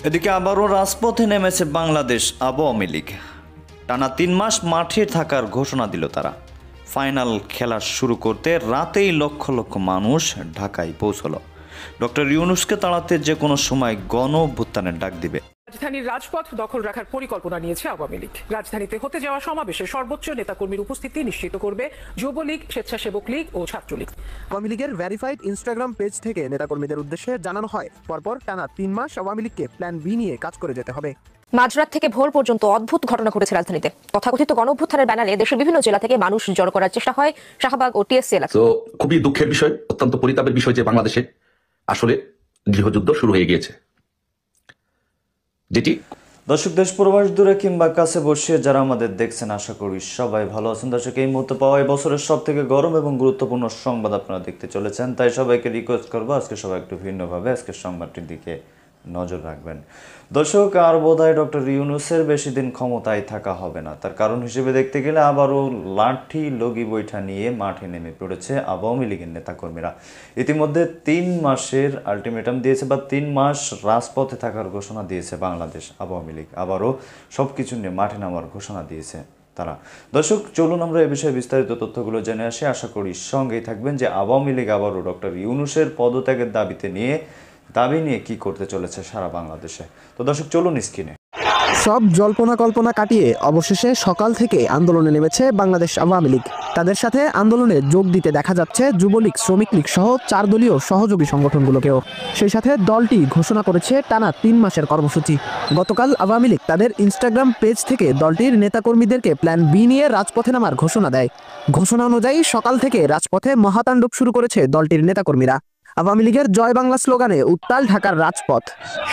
এদিকে আবারও রাজপথে নেমেছে বাংলাদেশ আওয়ামী লীগ। টানা 3 মাস মাঠে থাকার ঘোষণা দিল তারা। ফাইনাল খেলা শুরু করতে রাতেই লক্ষ লক্ষ মানুষ ঢাকায় পৌঁছল। ডক্টর ইউনূসকে তাড়াতে যে কোনো সময় গণ অভ্যুত্থানের ডাক দিবে। রাজধানীর রাজপথ দখল রাখার পরিকল্পনা নিয়েছে আওয়ামী লীগ। রাজধানীতে হতে যাওয়া সমাবেশে সর্বোচ্চ নেতাকর্মীর উপস্থিতি নিশ্চিত করবে যুবলীগ, স্বেচ্ছাসেবক লীগ ও ছাত্রলীগ। আওয়ামী লীগের ভেরিফাইড ইনস্টাগ্রাম পেজ থেকে নেতাকর্মীদের উদ্দেশ্যে জানানো হয়, পরপর টানা 3 মাস আওয়ামী লীগকে প্ল্যান বি নিয়ে কাজ করে যেতে হবে। মাঝরাত থেকে ভোর পর্যন্ত অদ্ভুত ঘটনা ঘটেছে রাজধানীতে। তথাকথিত গণ অভ্যুত্থানের ব্যানারে দেশের বিভিন্ন জেলা থেকে মানুষ জড়ো করার চেষ্টা হয় শাহবাগ ও টিএসসি এলাকায়। তো খুবই দুঃখের বিষয়, অত্যন্ত পরিতাপের বিষয় যে বাংলাদেশে আসলে গৃহযুদ্ধ শুরু হয়ে গিয়েছে। যেটি দর্শক, দেশ প্রবাস দূরে কিংবা কাছে বসে যারা আমাদের দেখছেন, আশা করি সবাই ভালো আছেন। দর্শক, এই মুহূর্তে পাওয়া এই বছরের সব থেকে গরম এবং গুরুত্বপূর্ণ সংবাদ আপনারা দেখতে চলেছেন, তাই সবাইকে রিকোয়েস্ট করবো আজকে সবাই একটু ভিন্নভাবে আজকের সংবাদটির দিকে নজর রাখবেন। দর্শক, আর বোধহয় ডক্টর ইউনূসের বেশি দিন ক্ষমতায় থাকা হবে না। তার কারণ হিসেবে দেখতে গেলে আবারও লাঠি লগি বৈঠা নিয়ে মাঠে নেমে পড়েছে আওয়ামী লীগের নেতাকর্মীরা। ইতিমধ্যে 3 মাসের আলটিমেটাম দিয়েছে বা 3 মাস রাজপথে থাকার ঘোষণা দিয়েছে বাংলাদেশ আওয়ামী লীগ। আবারও সব কিছু নিয়ে মাঠে নামার ঘোষণা দিয়েছে তারা। দর্শক, চলুন আমরা এ বিষয়ে বিস্তারিত তথ্যগুলো জেনে আসি। আশা করি সঙ্গেই থাকবেন যে আওয়ামী লীগ আবারও ডক্টর ইউনূসের পদত্যাগের দাবি নিয়ে কি করতে চলেছে সারা বাংলাদেশে। তো দর্শক, চলুন স্ক্রিনে। সব জল্পনা কল্পনা কাটিয়ে অবশেষে সকাল থেকে আন্দোলনে নেমেছে বাংলাদেশ আওয়ামী লীগ। তাদের সাথে আন্দোলনে যোগ দিতে দেখা যাচ্ছে যুবলীগ, শ্রমিক লীগ সহ 4 দলীয় সহযোগী সংগঠনগুলোকেও। সেই সাথে দলটি ঘোষণা করেছে টানা 3 মাসের কর্মসূচি। গতকাল আওয়ামী লীগ তাদের ইনস্টাগ্রাম পেজ থেকে দলটির নেতাকর্মীদেরকে প্ল্যান বি নিয়ে রাজপথে নামার ঘোষণা দেয়। ঘোষণা অনুযায়ী সকাল থেকে রাজপথে মহাতাণ্ডব শুরু করেছে দলটির নেতাকর্মীরা। আওয়ামী লীগের জয় বাংলা স্লোগানে উত্তাল ঢাকার রাজপথ।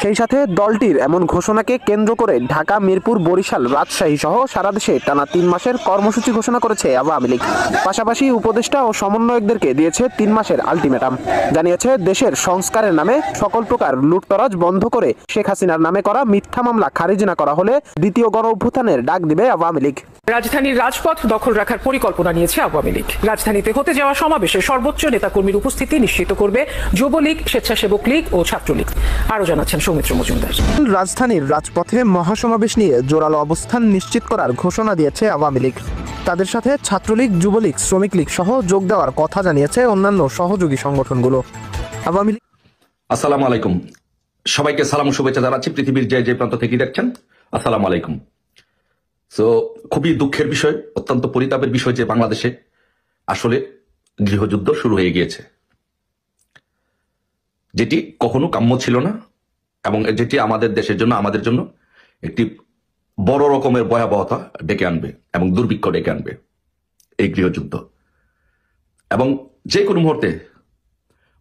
সেই সাথে দলটির এমন ঘোষণাকে কেন্দ্র করে ঢাকা, মিরপুর, বরিশাল, রাজশাহী সহ সারা দেশে টানা 3 মাসের কর্মসূচি ঘোষণা করেছে আওয়ামী লীগ। পাশাপাশি উপদেষ্টা ও সমন্বয়কদেরকে দিয়েছে 3 মাসের আলটিমেটাম। জানিয়েছে দেশের সংস্কারের নামে সকল প্রকার লুটতরাজ বন্ধ করে শেখ হাসিনার নামে করা মিথ্যা মামলা খারিজ না করা হলে দ্বিতীয় গণ অভ্যুত্থানের ডাক দিবে আওয়ামী লীগ। রাজধানীর রাজপথ দখল রাখার পরিকল্পনা নিয়েছে আওয়ামী লীগ। রাজধানীতে হতে যাওয়া সমাবেশে সর্বোচ্চ নেতাকর্মীর উপস্থিতি নিশ্চিত করবে যুবলীগ, স্বেচ্ছাসেবক লীগ ও ছাত্রলীগ। আরো জানাচ্ছেন সৌমিত্র মজুমদার। রাজধানীর রাজপথে মহাসমাবেশ নিয়ে জোরালো অবস্থান নিশ্চিত করার ঘোষণা দিয়েছে আওয়ামী লীগ। তাদের সাথে ছাত্রলীগ, যুবলীগ, শ্রমিক লীগ সহ যোগ দেওয়ার কথা জানিয়েছে অন্যান্য সহযোগী সংগঠনগুলো। আওয়ামী লীগ আসসালামু আলাইকুম, সবাইকে সালাম শুভেচ্ছা জানাচ্ছি। পৃথিবীর যে প্রান্ত থেকে দেখছেন, আসসালামু আলাইকুম। তো খুবই দুঃখের বিষয়, অত্যন্ত পরিতাপের বিষয় যে বাংলাদেশে আসলে গৃহযুদ্ধ শুরু হয়ে গিয়েছে, যেটি কখনো কাম্য ছিল না এবং যেটি আমাদের দেশের জন্য, আমাদের জন্য একটি বড় রকমের ভয়াবহতা ডেকে আনবে এবং দুর্ভিক্ষ ডেকে আনবে এই গৃহযুদ্ধ। এবং যে কোনো মুহূর্তে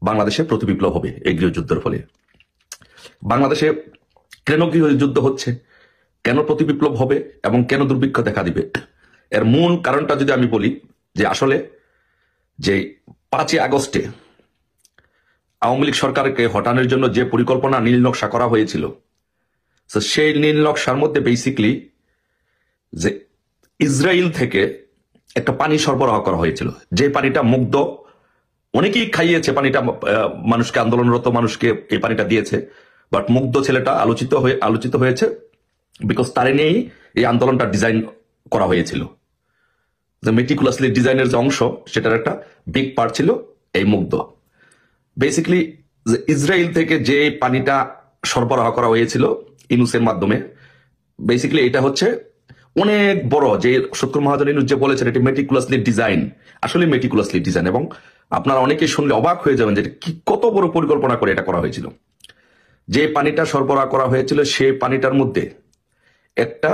বাংলাদেশে প্রতিবিপ্লব হবে এই গৃহযুদ্ধের ফলে। বাংলাদেশে কেন গৃহযুদ্ধ হচ্ছে, কেন প্রতিবিপ্লব হবে এবং কেন দুর্ভিক্ষ দেখা দিবে, এর মূল কারণটা যদি আমি বলি, যে আসলে যে 5ই আগস্টে আওয়ামী লীগ সরকারকে হটানোর জন্য যে পরিকল্পনা নীল নকশা করা হয়েছিল, সেই নীল নকশার মধ্যে বেসিকলি যে ইসরায়েল থেকে একটা পানি সরবরাহ করা হয়েছিল, যে পানিটা মুগ্ধ, অনেকেই খাইয়েছে পানিটা, মানুষকে, আন্দোলনরত মানুষকে এই পানিটা দিয়েছে, বাট মুগ্ধ ছেলেটা আলোচিত হয়েছে বিকজ তারে নিয়েই এই আন্দোলনটা ডিজাইন করা হয়েছিল। যে মেটিকুলাসলি ডিজাইনের যে অংশ, সেটার একটা বিগ পার্ট ছিল এই মুগ্ধ। বেসিক্যালি ইসরায়েল থেকে যে পানিটা সরবরাহ করা হয়েছিল ইনুসের মাধ্যমে, বেসিক্যালি এটা হচ্ছে অনেক বড়, যে শুক্র মহাজন ইনুস যে বলেছেন এটি মেটিকুলাসলি ডিজাইন, আসলে মেটিকুলাসলি ডিজাইন। এবং আপনারা অনেকে শুনলে অবাক হয়ে যাবেন যে কি কত বড় পরিকল্পনা করে এটা করা হয়েছিল। যে পানিটা সরবরাহ করা হয়েছিল সেই পানিটার মধ্যে একটা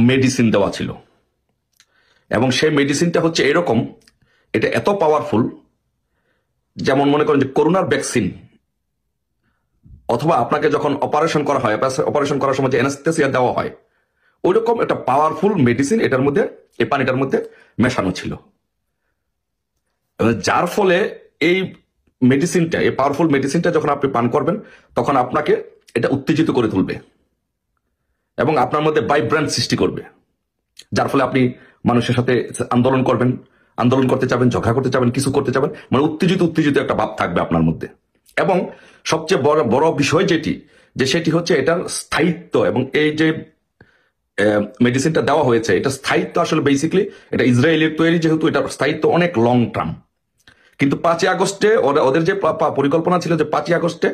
মেডিসিন দেওয়া ছিল এবং সেই মেডিসিনটা হচ্ছে এরকম, এটা এত পাওয়ারফুল, যেমন মনে করেন যে করোনার ভ্যাকসিন, অথবা আপনাকে যখন অপারেশন করা হয়, অপারেশন করার সময় যে অ্যানেস্থেসিয়া দেওয়া হয়, ওইরকম একটা পাওয়ারফুল মেডিসিন এটার মধ্যে, এই পানিটার মধ্যে মেশানো ছিল। যার ফলে এই মেডিসিনটা, এই পাওয়ারফুল মেডিসিনটা যখন আপনি পান করবেন, তখন আপনাকে এটা উত্তেজিত করে তুলবে এবং আপনার মধ্যে ভাইব্রেন্ট সৃষ্টি করবে, যার ফলে আপনি মানুষের সাথে আন্দোলন করবেন, আন্দোলন করতে চাবেন, ঝগড়া করতে চাবেন, কিছু করতে চাবেন, মানে উত্তেজিত একটা ভাব থাকবে আপনার মধ্যে। এবং সবচেয়ে বড় বিষয় যেটি, যে সেটি হচ্ছে এটার স্থায়িত্ব, এবং এই যে মেডিসিনটা দেওয়া হয়েছে এটা স্থায়িত্ব আসলে বেসিক্যালি এটা ইসরায়েলের তৈরি, যেহেতু এটার স্থায়িত্ব অনেক লং টার্ম। কিন্তু 5ই আগস্টে ওদের যে পরিকল্পনা ছিল যে 5ই আগস্টে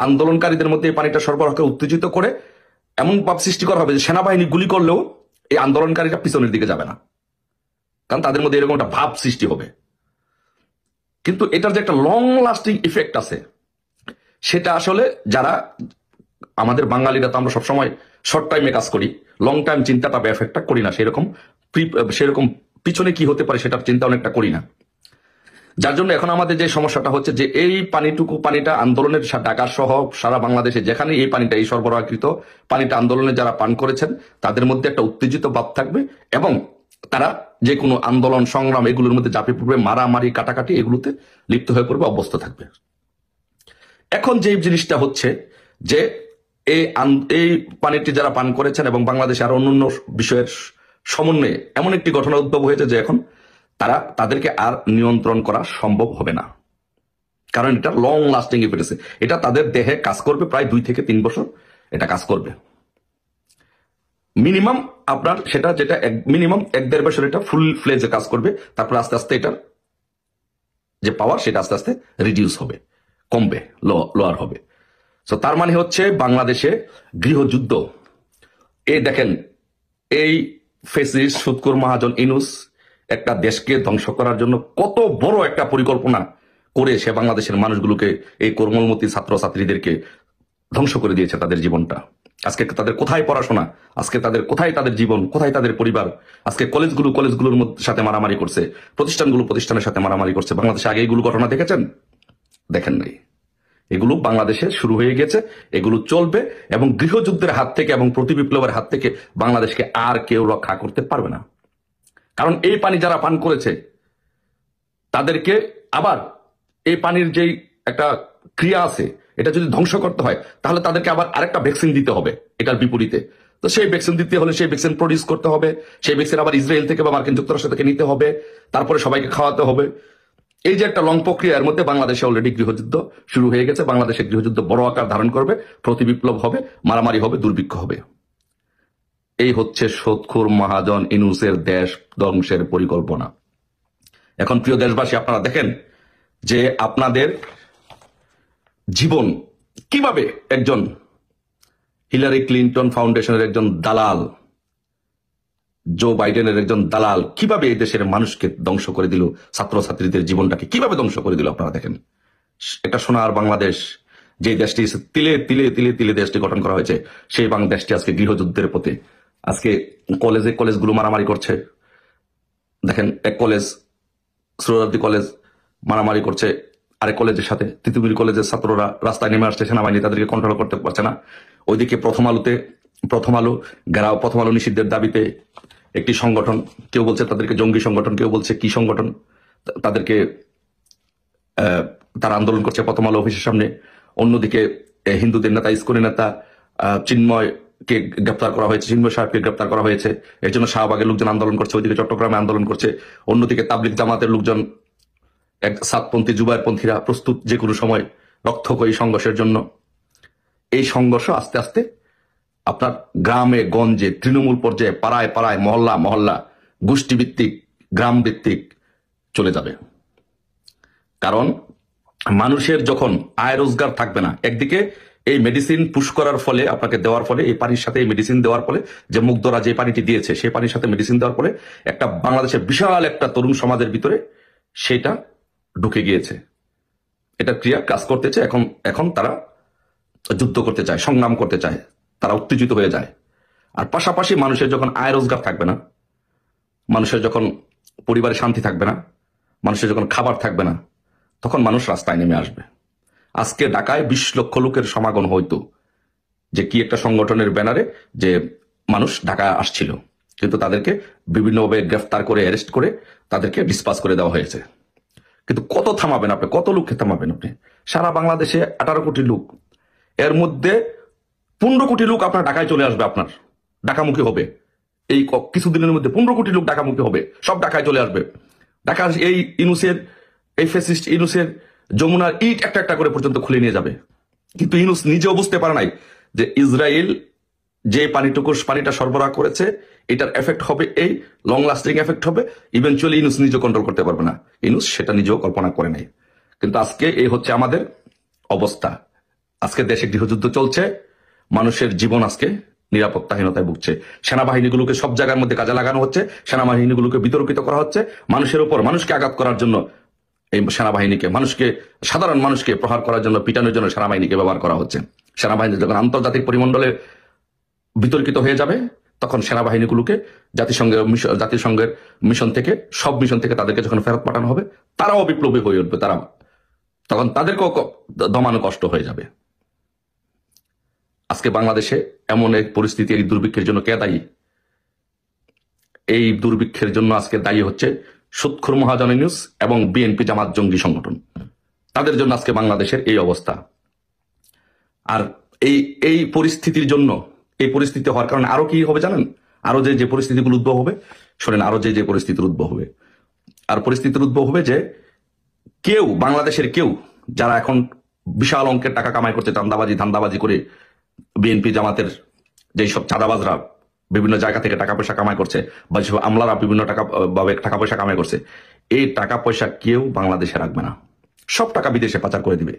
আন্দোলনকারীদের মধ্যে এই পানিটা সরবরাহকে উত্তেজিত করে এমন ভাব সৃষ্টি করা হবে যে সেনাবাহিনী গুলি করলেও এই আন্দোলনকারীরা পিছনের দিকে যাবে না, কারণ তাদের মধ্যে এরকম একটা ভাব সৃষ্টি হবে। কিন্তু এটার যে একটা লং লাস্টিং ইফেক্ট আছে সেটা আসলে যারা আমাদের বাঙালিরা তো আমরা সবসময় শর্ট টাইমে কাজ করি, লং টাইম চিন্তাটা বা এফেক্টটা করি না, সেরকম পিছনে কি হতে পারে সেটার চিন্তা অনেকটা করি না। যার জন্য এখন আমাদের যে সমস্যাটা হচ্ছে যে এই পানিটা আন্দোলনের ঢাকা সহ সারা বাংলাদেশে যেখানে এই পানিটা, এই সরবরাহকৃত পানিটা আন্দোলনে যারা পান করেছেন তাদের মধ্যে একটা উত্তেজিত ভাব থাকবে, এবং তারা যে কোনো আন্দোলন সংগ্রাম এগুলোর মধ্যে ঝাঁপিয়ে পড়বে, মারামারি কাটাকাটি এগুলোতে লিপ্ত হয়ে পড়বে, অভ্যস্ত থাকবে। এখন যে জিনিসটা হচ্ছে যে এই পানিটি যারা পান করেছেন এবং বাংলাদেশে আরো অন্যান্য বিষয়ের সমন্বয়ে এমন একটি ঘটনা উদ্ভব হয়েছে যে এখন তাদেরকে আর নিয়ন্ত্রণ করা সম্ভব হবে না, কারণ এটা লং লাস্টিং ইফেক্ট আছে। এটা তাদের দেহে কাজ করবে প্রায় 2 থেকে 3 বছর এটা কাজ করবে মিনিমাম। আপনার সেটা যেটা মিনিমাম 1-1.5 বছর এটা ফুল ফ্লেজে কাজ করবে, তারপর আস্তে আস্তে এটার যে পাওয়ার সেটা আস্তে আস্তে রিডিউস হবে, কমবে, লোয়ার হবে। তো তার মানে হচ্ছে বাংলাদেশে গৃহযুদ্ধ। দেখেন এই ফেসিস্ট সুৎখোর মহাজন ইউনূস একটা দেশকে ধ্বংস করার জন্য কত বড় একটা পরিকল্পনা করে সে বাংলাদেশের মানুষগুলোকে, এই কোমলমতি ছাত্রছাত্রীদেরকে ধ্বংস করে দিয়েছে তাদের জীবনটা। আজকে তাদের কোথায় পড়াশোনা, আজকে তাদের কোথায় তাদের জীবন, কোথায় তাদের পরিবার। আজকে কলেজগুলোর সাথে মারামারি করছে, প্রতিষ্ঠানের সাথে মারামারি করছে। বাংলাদেশে আগে এইগুলো ঘটনা দেখেছেন? দেখেন নাই। এগুলো বাংলাদেশে শুরু হয়ে গেছে, এগুলো চলবে, এবং গৃহযুদ্ধের হাত থেকে এবং প্রতিবিপ্লবের হাত থেকে বাংলাদেশকে আর কেউ রক্ষা করতে পারবে না। কারণ এই পানি যারা পান করেছে তাদেরকে আবার এই পানির যেই একটা ক্রিয়া আছে এটা যদি ধ্বংস করতে হয় তাহলে তাদেরকে আবার আরেকটা ভ্যাকসিন দিতে হবে এটার বিপরীতে। তো সেই ভ্যাকসিন দিতে হলে সেই ভ্যাকসিন প্রডিউস করতে হবে, সেই ভ্যাকসিন আবার ইসরায়েল থেকে বা মার্কিন যুক্তরাষ্ট্র থেকে নিতে হবে, তারপরে সবাইকে খাওয়াতে হবে। এই যে একটা লং প্রক্রিয়ার মধ্যে বাংলাদেশে অলরেডি গৃহযুদ্ধ শুরু হয়ে গেছে। বাংলাদেশে গৃহযুদ্ধ বড় আকার ধারণ করবে, প্রতিবিপ্লব হবে, মারামারি হবে, দুর্ভিক্ষ হবে। এই হচ্ছে সুৎখোর মহাজন ইউনূসের দেশ ধ্বংসের পরিকল্পনা। এখন প্রিয় দেশবাসী, আপনারা দেখেন যে আপনাদের জীবন কিভাবে একজন হিলারি ক্লিন্টন ফাউন্ডেশনের একজন দালাল, জো বাইডেনের একজন দালাল কিভাবে এই দেশের মানুষকে ধ্বংস করে দিল, ছাত্রছাত্রীদের জীবনটাকে কিভাবে ধ্বংস করে দিল। আপনারা দেখেন এটা সোনার বাংলাদেশ, যে দেশটি তিলে তিলে তিলে তিলে দেশটি গঠন করা হয়েছে, সেই বাংলাদেশটি আজকে গৃহযুদ্ধের পথে। আজকে কলেজগুলো মারামারি করছে। দেখেন এক কলেজ, সোহরাওয়ার্দী কলেজ মারামারি করছে আরেক কলেজের সাথে। তিতুমির কলেজের ছাত্ররা রাস্তায় নেমে আসছে, সেনাবাহিনী তাদেরকে কন্ট্রোল করতে পারছে না। ওইদিকে প্রথম আলো নিষিদ্ধের দাবিতে একটি সংগঠন, কেউ বলছে তাদেরকে জঙ্গি সংগঠন, কেউ বলছে কি সংগঠন, তাদেরকে তারা আন্দোলন করছে প্রথম আলো অফিসের সামনে। অন্যদিকে হিন্দুদের নেতা, ইসকনের নেতা চিন্ময়কে গ্রেপ্তার করা হয়েছে, চিন্ময় সাহেবকে গ্রেপ্তার করা হয়েছে। এর জন্য শাহবাগের লোকজন আন্দোলন করছে, ওইদিকে চট্টগ্রামে আন্দোলন করছে। অন্যদিকে তাবলিগ জামাতের লোকজন, এক সাতপন্থী জুবায়েরপন্থীরা প্রস্তুত যে কোনো সময় রক্তক্ষয়ী সংঘর্ষের জন্য। এই সংঘর্ষ আস্তে আস্তে আপনার গ্রামে গঞ্জে, তৃণমূল পর্যায়ে, পাড়ায় পাড়ায়, মহল্লা গোষ্ঠীভিত্তিক, গ্রাম ভিত্তিক চলে যাবে। কারণ মানুষের যখন আয় রোজগার থাকবে না, একদিকে এই মেডিসিন পুশ করার ফলে, আপনাকে দেওয়ার ফলে, এই পানির সাথে এই মেডিসিন দেওয়ার ফলে, যে মুগ্ধরা যে পানিটি দিয়েছে সেই পানির সাথে মেডিসিন দেওয়ার ফলে একটা বাংলাদেশের বিশাল একটা তরুণ সমাজের ভিতরে সেটা ঢুকে গিয়েছে। এটা ক্রিয়া কাজ করতেছে। এখন তারা যুদ্ধ করতে চায়, সংগ্রাম করতে চায়, তারা উত্তেজিত হয়ে যায়। আর পাশাপাশি মানুষের যখন আয় রোজগার থাকবে না, মানুষের যখন পরিবারে শান্তি থাকবে না, মানুষের যখন খাবার থাকবে না, তখন মানুষ রাস্তায় নেমে আসবে। আজকে ঢাকায় 20 লক্ষ লোকের সমাগম হয়তো, যে কি একটা সংগঠনের ব্যানারে যে মানুষ ঢাকায় আসছিল, কিন্তু তাদেরকে বিভিন্নভাবে গ্রেফতার করে, অ্যারেস্ট করে তাদেরকে ডিসপাস করে দেওয়া হয়েছে। কিন্তু কত থামাবেন আপনি, কত লোককে থামাবেন আপনি? সারা বাংলাদেশে 18 কোটি লোক, এর মধ্যে 15 কোটি লোক আপনার ঢাকায় চলে আসবে, আপনার ঢাকামুখী হবে। এই কিছুদিনের মধ্যে 15 কোটি লোক ঢাকামুখী হবে, সব ঢাকায় চলে আসবে। ঢাকার এই ইউনূসের, এই ফ্যাসিস্ট ইউনূসের যমুনার ইট একটা একটা করে পর্যন্ত খুলে নিয়ে যাবে। কিন্তু ইউনূস নিজেও বুঝতে পারে নাই যে ইসরায়েল যে পানিটা সরবরাহ করেছে এটার এফেক্ট হবে, এই লং লাস্টিং এফেক্ট হবে, ইভেনচুয়ালি ইউনূস নিজেও কন্ট্রোল করতে পারবে না। ইউনূস সেটা নিজেও কল্পনা করে নাই। কিন্তু আজকে এই হচ্ছে আমাদের অবস্থা। আজকে দেশে গৃহযুদ্ধ চলছে, মানুষের জীবন আজকে নিরাপত্তাহীনতায় ভুগছে। সেনাবাহিনীগুলোকে সব জায়গার মধ্যে কাজে লাগানো হচ্ছে, সেনাবাহিনীগুলোকে বিতর্কিত করা হচ্ছে, মানুষের উপর মানুষকে আঘাত করার জন্য এই সেনাবাহিনীকে, সাধারণ মানুষকে প্রহার করার জন্য, পিটানোর জন্য সেনাবাহিনীকে ব্যবহার করা হচ্ছে। সেনাবাহিনী যখন আন্তর্জাতিক পরিমণ্ডলে বিতর্কিত হয়ে যাবে, তখন সেনাবাহিনীগুলোকে জাতিসংঘের মিশন থেকে, সব মিশন থেকে তাদেরকে যখন ফেরত পাঠানো হবে, তারাও বিপ্লবী হয়ে উঠবে, তখন তাদেরকেও দমানো কষ্ট হয়ে যাবে। আজকে বাংলাদেশে এমন এক পরিস্থিতি, এই দুর্ভিক্ষের জন্য কে দায়ী? এই দুর্ভিক্ষের জন্য আজকে দায়ী হচ্ছে সুৎখোর মহাজন ইউনূস এবং বিএনপি জামাত জঙ্গি সংগঠন। তাদের জন্য আজকে বাংলাদেশের এই অবস্থা। আর এই পরিস্থিতির জন্য, এই পরিস্থিতি হওয়ার কারণে আরো কি হবে জানেন? আরো যে পরিস্থিতিগুলো উদ্ভব হবে, শোনেন, আরো যে পরিস্থিতির উদ্ভব হবে, আর পরিস্থিতির উদ্ভব হবে যে বাংলাদেশের কেউ যারা এখন বিশাল অঙ্কের টাকা কামাই করছে ধান্দাবাজি করে, বিএনপি জামাতের যেই সব চাঁদাবাজরা বিভিন্ন জায়গা থেকে টাকা পয়সা কামাই করছে, বা যেসব আমলারা বিভিন্ন টাকা পয়সা কামাই করছে, এই টাকা পয়সা কেউ বাংলাদেশে রাখবে না, সব টাকা বিদেশে পাচার করে দিবে।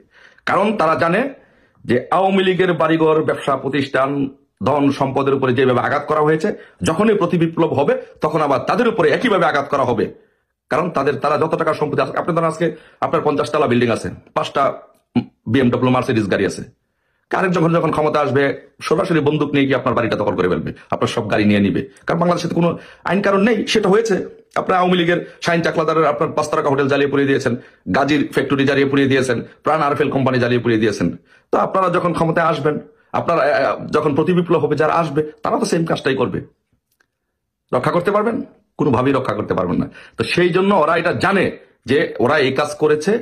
কারণ তারা জানে যে আওয়ামী লীগের বাড়িঘর, ব্যবসা প্রতিষ্ঠান, ধন সম্পদের উপরে যেভাবে আঘাত করা হয়েছে, যখনই প্রতিবিপ্লব হবে তখন আবার তাদের উপরে একইভাবে আঘাত করা হবে। কারণ তারা যত টাকা সম্পত্তি, আপনি ধরেন আজকে আপনার 50 তলা বিল্ডিং আছে, 5টা BMW মার্সিডিজ গাড়ি আছে, আরেকজন যখন ক্ষমতা আসবে সরাসরি বন্দুক নিয়ে গিয়ে আপনার বাড়িটা দখল করে ফেলবে, আপনার সব গাড়ি নিয়ে নিবে। কারণ বাংলাদেশে কোনো আইন কারণ নেই। সেটা হয়েছে, আপনার আওয়ামী লীগের শাহিন চাকলাদারের আপনার 5 তারকা হোটেল জ্বালিয়ে পুড়িয়ে দিয়েছেন, গাজীর ফ্যাক্টরি জ্বালিয়ে পুড়িয়ে দিয়েছেন, প্রাণ আরফেল কোম্পানি জ্বালিয়ে পুড়িয়ে দিয়েছেন। তো আপনারা যখন ক্ষমতায় আসবেন, আপনারা যখন প্রতিবিপ্লব হবে, যারা আসবে তারা তো সেম কাজটাই করবে। রক্ষা করতে পারবেন? কোনোভাবেই রক্ষা করতে পারবেন না। তো সেই জন্য ওরা এটা জানে যে ওরা এই কাজ করেছে,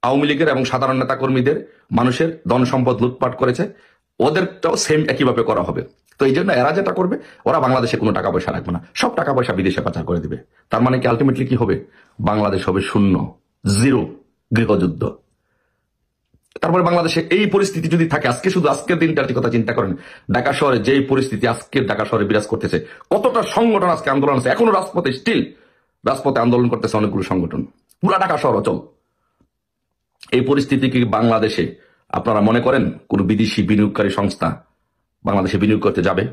আওয়ামী লীগের এবং সাধারণ নেতা কর্মীদের মানুষের ধন সম্পদ লুটপাট করেছে, ওদেরটাও সেম একইভাবে করা হবে। তো এই জন্য এরা যেটা করবে, ওরা বাংলাদেশে কোনো টাকা পয়সা রাখবে না, সব টাকা পয়সা বিদেশে পাচার করে দিবে। তার মানে কি আলটিমেটলি কি হবে? বাংলাদেশ হবে শূন্য, জিরো, গৃহযুদ্ধ। তারপরে বাংলাদেশে এই পরিস্থিতি যদি থাকে, শুধু আজকের দিনটার কথা চিন্তা করেন, ঢাকা শহরে যেই পরিস্থিতি আজকের ঢাকা শহরে বিরাজ করতেছে, কতটা সংগঠন আজকে আন্দোলন আছে, এখনো রাজপথে আন্দোলন করতেছে অনেকগুলো সংগঠন, পুরা ঢাকা শহর অচল। এই পরিস্থিতি কি বাংলাদেশে আপনারা মনে করেন কোন বিদেশি বিনিয়োগকারী সংস্থা বাংলাদেশে বিনিয়োগ করতে যাবে?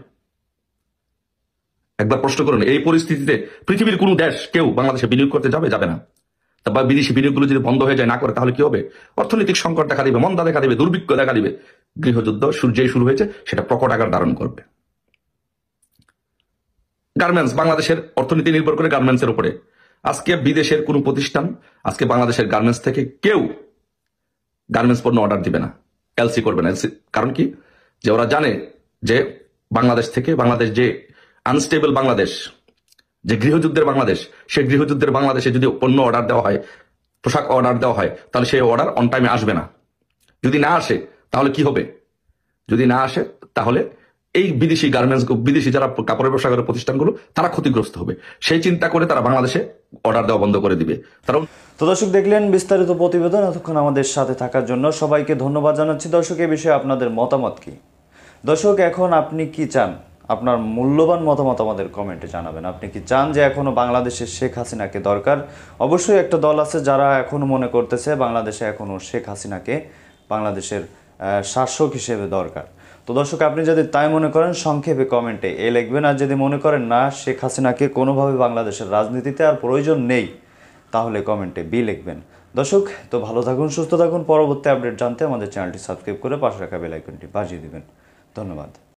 একবার প্রশ্ন করুন, এই পরিস্থিতিতে পৃথিবীর কোন দেশ কেউ বাংলাদেশে বিনিয়োগ করতে যাবে না? বা বিদেশি বিনিয়োগগুলো যদি বন্ধ হয়ে যায়, না করে, তাহলে কি হবে? অর্থনৈতিক সংকট দেখা দিবে, মন্দা দেখা দিবে, দুর্ভিক্ষ দেখা দিবে, গৃহযুদ্ধ যেই শুরু হয়েছে সেটা প্রকট আকার ধারণ করবে। গার্মেন্টস, বাংলাদেশের অর্থনীতি নির্ভর করে গার্মেন্টসের উপরে। আজকে বিদেশের কোন প্রতিষ্ঠান আজকে বাংলাদেশের গার্মেন্টস থেকে কেউ গার্মেন্টস পণ্য অর্ডার দিবে না, এলসি করবে না। কারণ কি? যে ওরা জানে যে বাংলাদেশ যে আনস্টেবল বাংলাদেশ, যে গৃহযুদ্ধের বাংলাদেশ, সেই গৃহযুদ্ধের বাংলাদেশে যদি পণ্য অর্ডার দেওয়া হয়, পোশাক অর্ডার দেওয়া হয়, তাহলে সেই অর্ডার অন টাইমে আসবে না। যদি না আসে তাহলে কি হবে? যদি না আসে তাহলে এই বিদেশি গার্মেন্টস, বিদেশি যারা কাপড়ের ব্যবসা করে প্রতিষ্ঠানগুলো, তারা ক্ষতিগ্রস্ত হবে। সেই চিন্তা করে তারা বাংলাদেশে অর্ডার দেওয়া বন্ধ করে দিবে। তো দর্শক, দেখলেন বিস্তারিত প্রতিবেদন। এতক্ষণ আমাদের সাথে থাকার জন্য সবাইকে ধন্যবাদ জানাচ্ছি। দর্শক, এই বিষয়ে আপনাদের মতামত কি? দর্শক, এখন আপনি কি চান? আপনার মূল্যবান মতামত আমাদের কমেন্টে জানাবেন। আপনি কি চান যে এখনো বাংলাদেশে শেখ হাসিনাকে দরকার? অবশ্যই একটা দল আছে যারা এখনো মনে করতেছে বাংলাদেশে এখনো শেখ হাসিনাকে বাংলাদেশের শাসক হিসেবে দরকার। তো দর্শক, আপনি যদি তাই মনে করেন সংক্ষেপে কমেন্টে এ লিখবেন। আর যদি মনে করেন না, শেখ হাসিনাকে কোনোভাবে বাংলাদেশের রাজনীতিতে আর প্রয়োজন নেই, তাহলে কমেন্টে বি লিখবেন। দর্শক, তো ভালো থাকুন, সুস্থ থাকুন। পরবর্তী আপডেট জানতে আমাদের চ্যানেলটি সাবস্ক্রাইব করে পাশে রাখা বেল আইকনটি বাজিয়ে দিবেন। ধন্যবাদ।